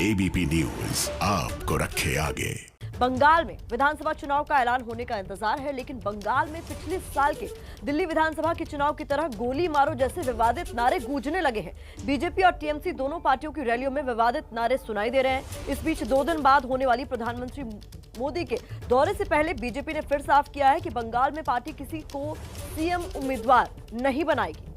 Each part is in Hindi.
एबीपी न्यूज आपको रखे आगे। बंगाल में विधानसभा चुनाव का ऐलान होने का इंतजार है, लेकिन बंगाल में पिछले साल के दिल्ली विधानसभा के चुनाव की तरह गोली मारो जैसे विवादित नारे गूंजने लगे हैं। बीजेपी और टीएमसी दोनों पार्टियों की रैलियों में विवादित नारे सुनाई दे रहे हैं। इस बीच 2 दिन बाद होने वाली प्रधानमंत्री मोदी के दौरे से पहले बीजेपी ने फिर साफ किया है कि बंगाल में पार्टी किसी को सीएम उम्मीदवार नहीं बनाएगी।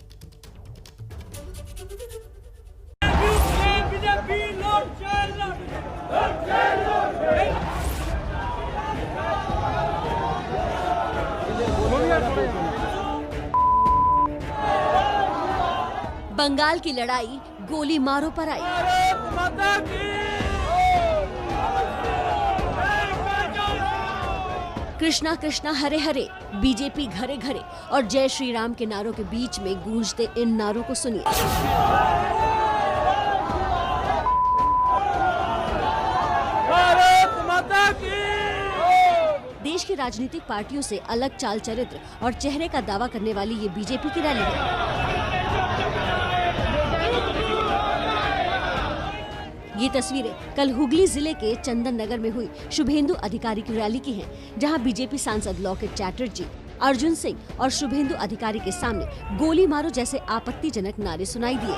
बंगाल की लड़ाई गोली मारो पर आई। कृष्णा कृष्णा हरे हरे, बीजेपी घरे घरे और जय श्री राम के नारों के बीच में गूंजते इन नारों को सुनिए। देश की राजनीतिक पार्टियों से अलग चाल चरित्र और चेहरे का दावा करने वाली ये बीजेपी की रैली है। ये तस्वीरें कल हुगली जिले के चंदन नगर में हुई शुभेंदु अधिकारी की रैली की हैं, जहां बीजेपी सांसद लॉकेट चैटर्जी, अर्जुन सिंह और शुभेंदु अधिकारी के सामने गोली मारो जैसे आपत्तिजनक नारे सुनाई दिए।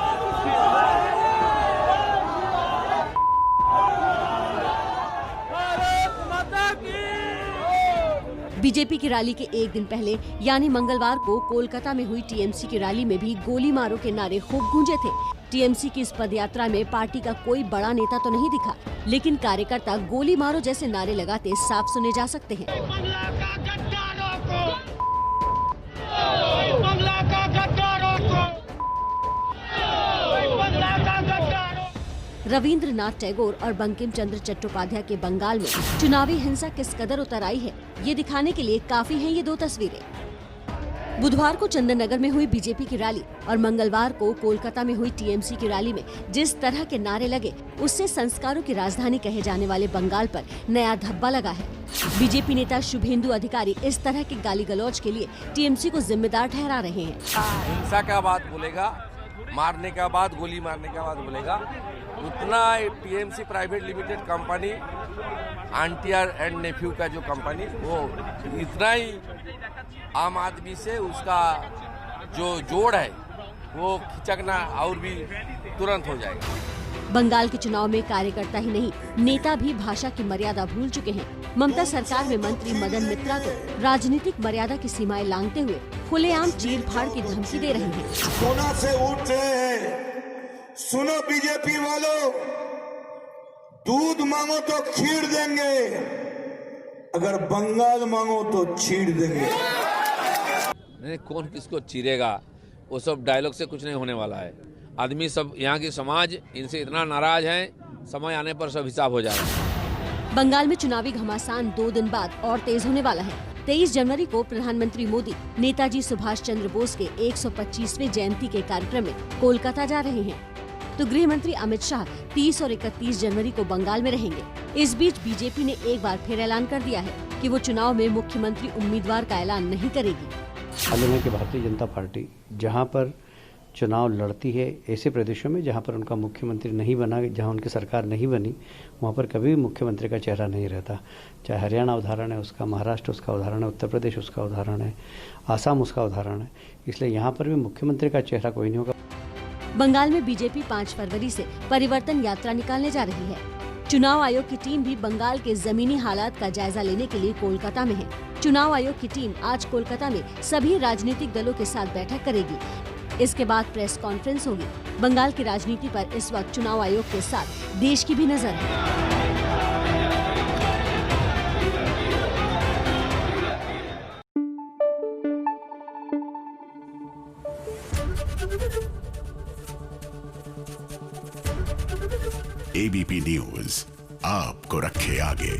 बीजेपी की रैली के एक दिन पहले यानी मंगलवार को कोलकाता में हुई टीएमसी की रैली में भी गोली मारो के नारे खूब गूंजे थे। टीएमसी की इस पदयात्रा में पार्टी का कोई बड़ा नेता तो नहीं दिखा, लेकिन कार्यकर्ता गोली मारो जैसे नारे लगाते साफ सुने जा सकते हैं। रविंद्रनाथ टैगोर और बंकिम चंद्र चट्टोपाध्याय के बंगाल में चुनावी हिंसा किस कदर उतर आई है, ये दिखाने के लिए काफी हैं ये 2 तस्वीरें। बुधवार को चंदन नगर में हुई बीजेपी की रैली और मंगलवार को कोलकाता में हुई टीएमसी की रैली में जिस तरह के नारे लगे, उससे संस्कारों की राजधानी कहे जाने वाले बंगाल पर नया धब्बा लगा है। बीजेपी नेता शुभेंदु अधिकारी इस तरह के गाली गलौज के लिए टीएमसी को जिम्मेदार ठहरा रहे हैं। हिंसा का बात बोलेगा, मारने का बात, गोली मारने का बात बोलेगा, उतना टीएमसी प्राइवेट लिमिटेड कंपनी, आंटियर एंड नेफ्यू का जो कंपनी, वो इतना ही आम आदमी से उसका जो जोड़ है वो खिचकना और भी तुरंत हो जाएगा। बंगाल के चुनाव में कार्यकर्ता ही नहीं, नेता भी भाषा की मर्यादा भूल चुके हैं। ममता सरकार में मंत्री मदन मित्रा तो राजनीतिक मर्यादा की सीमाएं लांघते हुए खुलेआम चीर-फाड़ की धमकी दे रहे हैं। सोना से उठ रहे हैं, सुनो बीजेपी वालों, दूध मांगो तो खीर देंगे, अगर बंगाल मांगो तो छीड़ देंगे। नहीं, कौन किसको चीरेगा, वो सब डायलॉग से कुछ नहीं होने वाला है। आदमी सब, यहाँ की समाज इनसे इतना नाराज है, समय आने पर सब हिसाब हो जाएगा। बंगाल में चुनावी घमासान 2 दिन बाद और तेज होने वाला है। 23 जनवरी को प्रधानमंत्री मोदी नेताजी सुभाष चंद्र बोस के 125वें जयंती के कार्यक्रम में कोलकाता जा रहे हैं, तो गृह मंत्री अमित शाह 30 और 31 जनवरी को बंगाल में रहेंगे। इस बीच बीजेपी ने एक बार फिर ऐलान कर दिया है कि वो चुनाव में मुख्यमंत्री उम्मीदवार का ऐलान नहीं करेगी। मालूम है कि भारतीय जनता पार्टी जहां पर चुनाव लड़ती है, ऐसे प्रदेशों में जहां पर उनका मुख्यमंत्री नहीं बना, जहां उनकी सरकार नहीं बनी, वहां पर कभी भी मुख्यमंत्री का चेहरा नहीं रहता। चाहे हरियाणा उदाहरण है उसका, महाराष्ट्र उसका उदाहरण है, उत्तर प्रदेश उसका उदाहरण है, आसाम उसका उदाहरण है। इसलिए यहाँ पर भी मुख्यमंत्री का चेहरा कोई नहीं होगा। बंगाल में बीजेपी 5 फरवरी से परिवर्तन यात्रा निकालने जा रही है। चुनाव आयोग की टीम भी बंगाल के जमीनी हालात का जायजा लेने के लिए कोलकाता में है। चुनाव आयोग की टीम आज कोलकाता में सभी राजनीतिक दलों के साथ बैठक करेगी। इसके बाद प्रेस कॉन्फ्रेंस होगी। बंगाल की राजनीति पर इस वक्त चुनाव आयोग के साथ देश की भी नजर है। एबीपी न्यूज आपको रखे आगे।